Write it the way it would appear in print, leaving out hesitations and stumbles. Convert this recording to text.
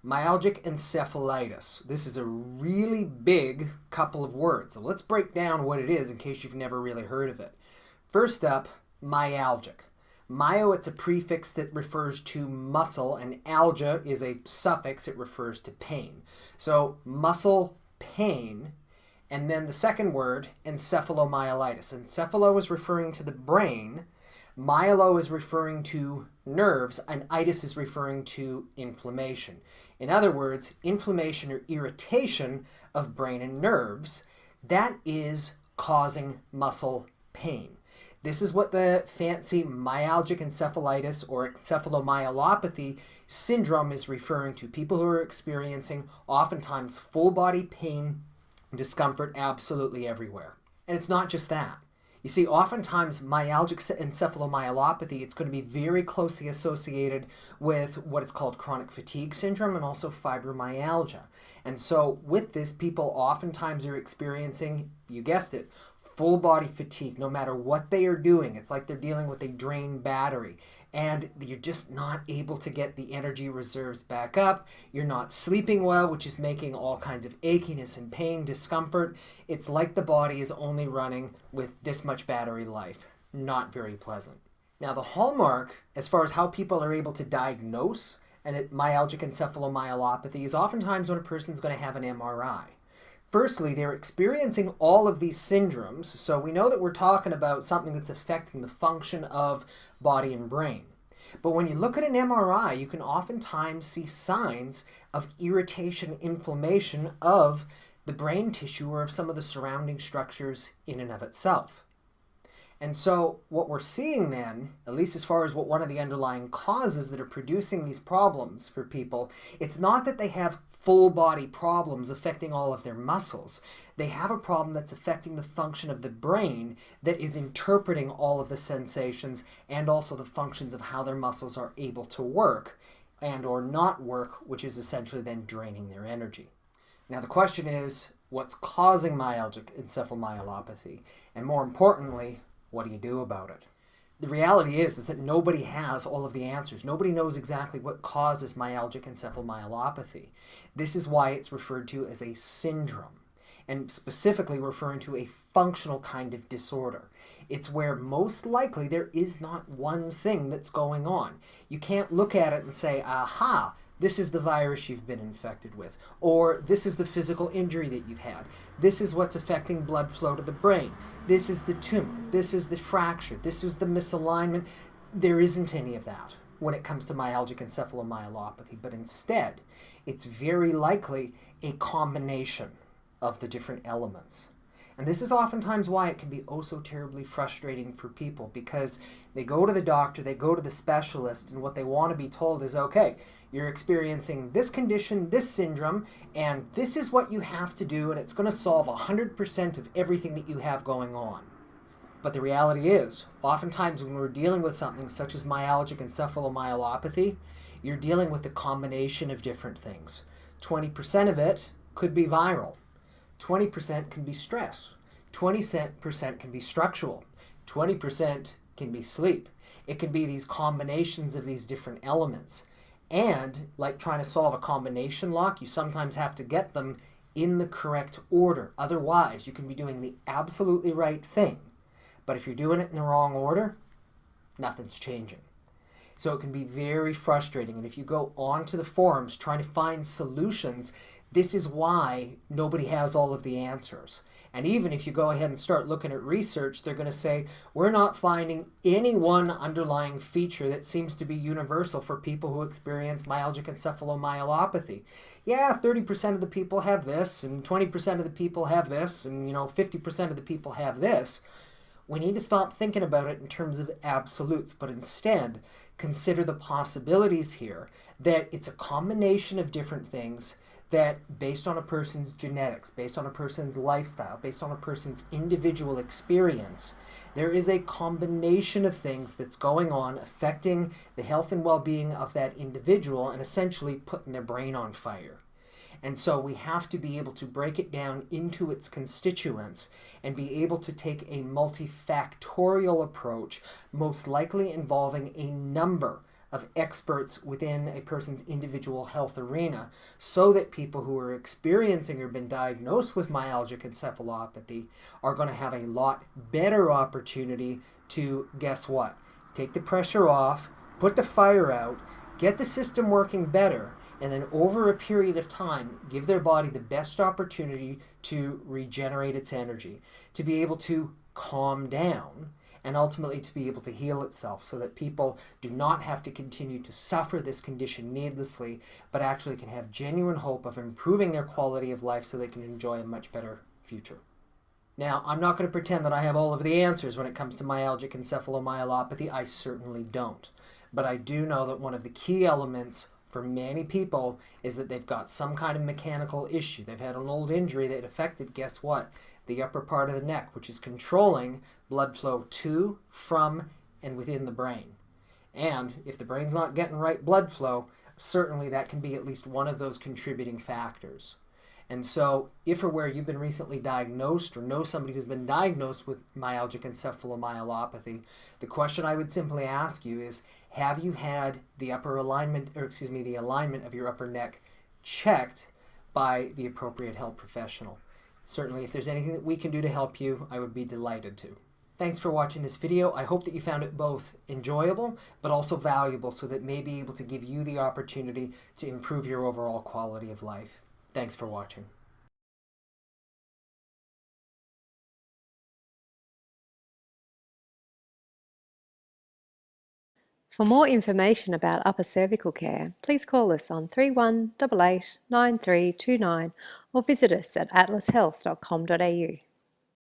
Myalgic encephalitis. This is a really big couple of words. So let's break down what it is in case you've never really heard of it. First up, myalgic. Myo, it's a prefix that refers to muscle, and algia is a suffix, it refers to pain. So muscle pain, and then the second word, encephalomyelitis. Encephalo is referring to the brain, myelo is referring to nerves, and itis is referring to inflammation. In other words, inflammation or irritation of brain and nerves, that is causing muscle pain. This is what the fancy myalgic encephalitis or encephalomyelopathy syndrome is referring to. People who are experiencing oftentimes full body pain, discomfort absolutely everywhere. And it's not just that. You see, oftentimes myalgic encephalomyelopathy, it's going to be very closely associated with what is called chronic fatigue syndrome and also fibromyalgia. And so with this, people oftentimes are experiencing, you guessed it, full body fatigue no matter what they are doing. It's like they're dealing with a drained battery and you're just not able to get the energy reserves back up. You're not sleeping well, which is making all kinds of achiness and pain, discomfort. It's like the body is only running with this much battery life. Not very pleasant. Now the hallmark as far as how people are able to diagnose myalgic encephalomyelopathy is oftentimes when a person's going to have an MRI. Firstly, they're experiencing all of these syndromes, so we know that we're talking about something that's affecting the function of body and brain. But when you look at an MRI, you can oftentimes see signs of irritation, inflammation of the brain tissue or of some of the surrounding structures in and of itself. And so what we're seeing then, at least as far as what one of the underlying causes that are producing these problems for people, it's not that they have full body problems affecting all of their muscles. They have a problem that's affecting the function of the brain that is interpreting all of the sensations and also the functions of how their muscles are able to work and or not work, which is essentially then draining their energy. Now the question is, what's causing myalgic encephalomyelopathy? And more importantly, what do you do about it? The reality is that nobody has all of the answers. Nobody knows exactly what causes myalgic encephalomyelopathy. This is why it's referred to as a syndrome, and specifically referring to a functional kind of disorder. It's where most likely there is not one thing that's going on. You can't look at it and say, aha, this is the virus you've been infected with, or this is the physical injury that you've had. This is what's affecting blood flow to the brain. This is the tumor. This is the fracture. This is the misalignment. There isn't any of that when it comes to myalgic encephalomyelopathy, but instead, it's very likely a combination of the different elements. And this is oftentimes why it can be oh so terribly frustrating for people, because they go to the doctor, they go to the specialist, and what they want to be told is, okay, you're experiencing this condition, this syndrome, and this is what you have to do, and it's going to solve 100% of everything that you have going on. But the reality is, oftentimes when we're dealing with something such as myalgic encephalomyelopathy, you're dealing with a combination of different things. 20% of it could be viral. 20% can be stress. 20% can be structural. 20% can be sleep. It can be these combinations of these different elements. And like trying to solve a combination lock, you sometimes have to get them in the correct order. Otherwise, you can be doing the absolutely right thing. But if you're doing it in the wrong order, nothing's changing. So it can be very frustrating. And if you go onto the forums trying to find solutions, this is why nobody has all of the answers. And even if you go ahead and start looking at research, they're going to say, we're not finding any one underlying feature that seems to be universal for people who experience myalgic encephalomyelopathy. Yeah, 30% of the people have this, and 20% of the people have this, and 50% of the people have this. We need to stop thinking about it in terms of absolutes, but instead consider the possibilities here that it's a combination of different things that based on a person's genetics, based on a person's lifestyle, based on a person's individual experience, there is a combination of things that's going on affecting the health and well-being of that individual and essentially putting their brain on fire. And so we have to be able to break it down into its constituents and be able to take a multifactorial approach, most likely involving a number of experts within a person's individual health arena, so that people who are experiencing or been diagnosed with myalgic encephalopathy are going to have a lot better opportunity to, guess what? Take the pressure off, put the fire out, get the system working better, and then over a period of time, give their body the best opportunity to regenerate its energy, to be able to calm down, and ultimately to be able to heal itself, so that people do not have to continue to suffer this condition needlessly, but actually can have genuine hope of improving their quality of life so they can enjoy a much better future. Now, I'm not going to pretend that I have all of the answers when it comes to myalgic encephalomyelopathy. I certainly don't. But I do know that one of the key elements for many people is that they've got some kind of mechanical issue. They've had an old injury that affected, guess what? The upper part of the neck, which is controlling blood flow to, from, and within the brain. And if the brain's not getting right blood flow, certainly that can be at least one of those contributing factors. And so if or where you've been recently diagnosed or know somebody who's been diagnosed with myalgic encephalomyelopathy, the question I would simply ask you is, have you had the alignment of your upper neck checked by the appropriate health professional? Certainly, if there's anything that we can do to help you, I would be delighted to. Thanks for watching this video. I hope that you found it both enjoyable, but also valuable, so that it may be able to give you the opportunity to improve your overall quality of life. Thanks for watching. For more information about upper cervical care, please call us on 3188 9329 or visit us at atlashealth.com.au.